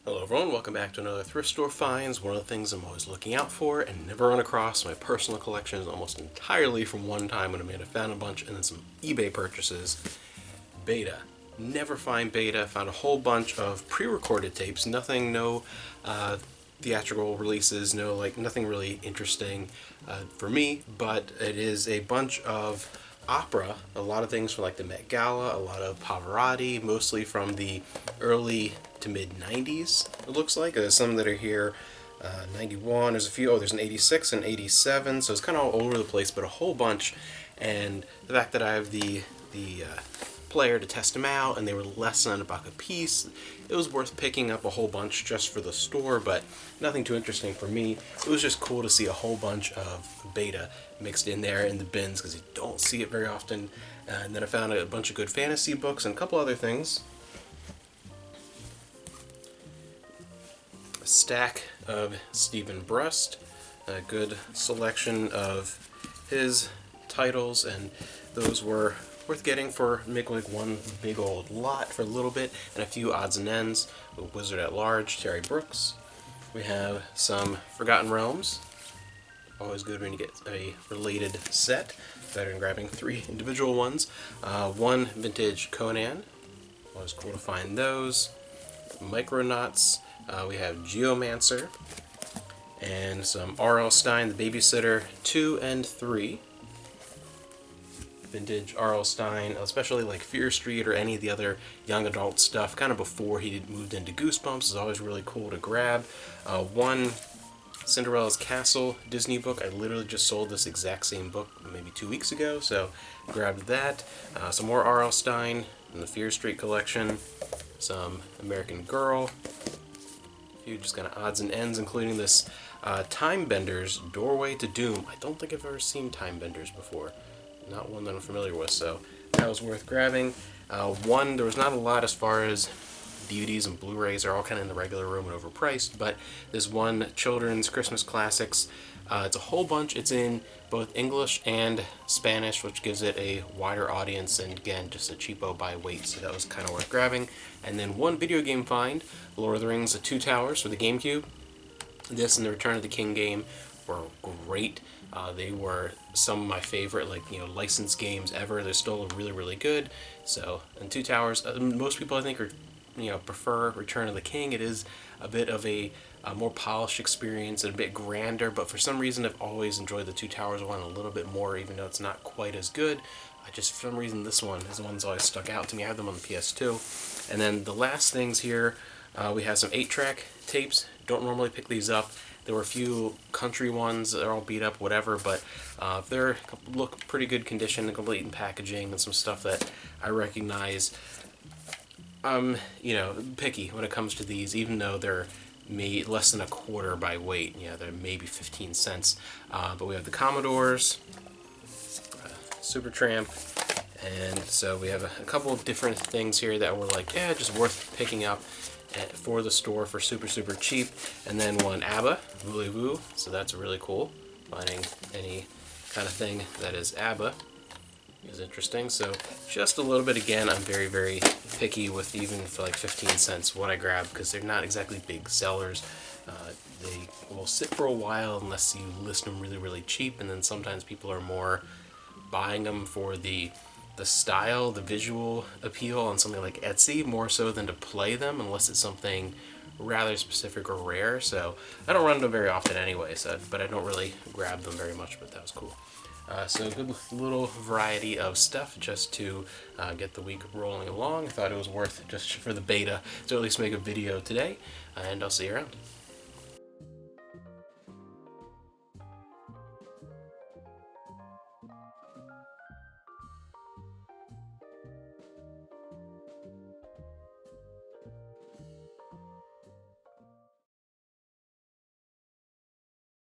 Hello everyone, welcome back to another thrift store finds. One of the things I'm always looking out for and never run across my personal collection is almost entirely from one time when I may have found a bunch and then some eBay purchases. Beta. Never find beta. Found a whole bunch of pre-recorded tapes. Nothing, no theatrical releases, nothing really interesting for me, but it is a bunch of opera, a lot of things from like the Met Gala, a lot of Pavarotti, mostly from the early to mid 90s, it looks like. There's some that are here, 91, there's a few, there's an 86 and 87, so it's kind of all over the place, but a whole bunch. And the fact that I have the player to test them out, and they were less than $1 a piece, it was worth picking up a whole bunch just for the store, but nothing too interesting for me. It was just cool to see a whole bunch of beta mixed in there in the bins, because you don't see it very often. And then I found a bunch of good fantasy books and a couple other things. A stack of Stephen Brust, a good selection of his titles, and those were worth getting for make like one big old lot for a little bit, and a few odds and ends. Wizard at Large, Terry Brooks. We have some Forgotten Realms. Always good when you get a related set. Better than grabbing 3 individual ones. One vintage Conan. Always cool to find those. Micronauts. We have Geomancer. And some R.L. Stine, The Babysitter 2 and 3. Vintage R.L. Stine, especially like Fear Street or any of the other young adult stuff, kind of before he moved into Goosebumps, is always really cool to grab. One Cinderella's Castle Disney book. I literally just sold this exact same book maybe 2 weeks ago, so grabbed that. Some more R.L. Stine in the Fear Street collection. Some American Girl. A few just kind of odds and ends, including this Time Benders Doorway to Doom. I don't think I've ever seen Time Benders before. Not one that I'm familiar with, so that was worth grabbing. There was not a lot as far as DVDs and Blu-rays. Are all kind of in the regular room and overpriced, but this one children's Christmas classics, it's a whole bunch. It's in both English and Spanish, which gives it a wider audience, and again, just a cheapo by weight, so that was kind of worth grabbing. And then one video game find, Lord of the Rings, The Two Towers for the GameCube. This and the Return of the King game were great. They were some of my favorite, licensed games ever. They're still really, really good. So, and Two Towers, most people I think are, prefer Return of the King. It is a bit of a more polished experience and a bit grander, but for some reason I've always enjoyed the Two Towers one a little bit more, even though it's not quite as good. For some reason, this one is the one that's always stuck out to me. I have them on the PS2. And then the last things here, we have some 8-track tapes. Don't normally pick these up. There were a few country ones that are all beat up, whatever, but they're look pretty good condition and complete in packaging and some stuff that I recognize. Picky when it comes to these, even though they're made less than a quarter by weight. Yeah, they're maybe 15 cents. But we have the Commodores, Supertramp, and so we have a couple of different things here that were like, yeah, just worth picking up for the store for super, super cheap. And then one ABBA, Voulez-Vous, so that's really cool. Finding any kind of thing that is ABBA is interesting. So just a little bit, again, I'm very, very picky with, even for like 15 cents, what I grab, because they're not exactly big sellers. They will sit for a while unless you list them really, really cheap, and then sometimes people are more buying them for the style, the visual appeal on something like Etsy, more so than to play them, unless it's something rather specific or rare. So I don't run into them very often anyway, but I don't really grab them very much, but that was cool. So a good little variety of stuff just to get the week rolling along. I thought it was worth, just for the beta, to at least make a video today, and I'll see you around.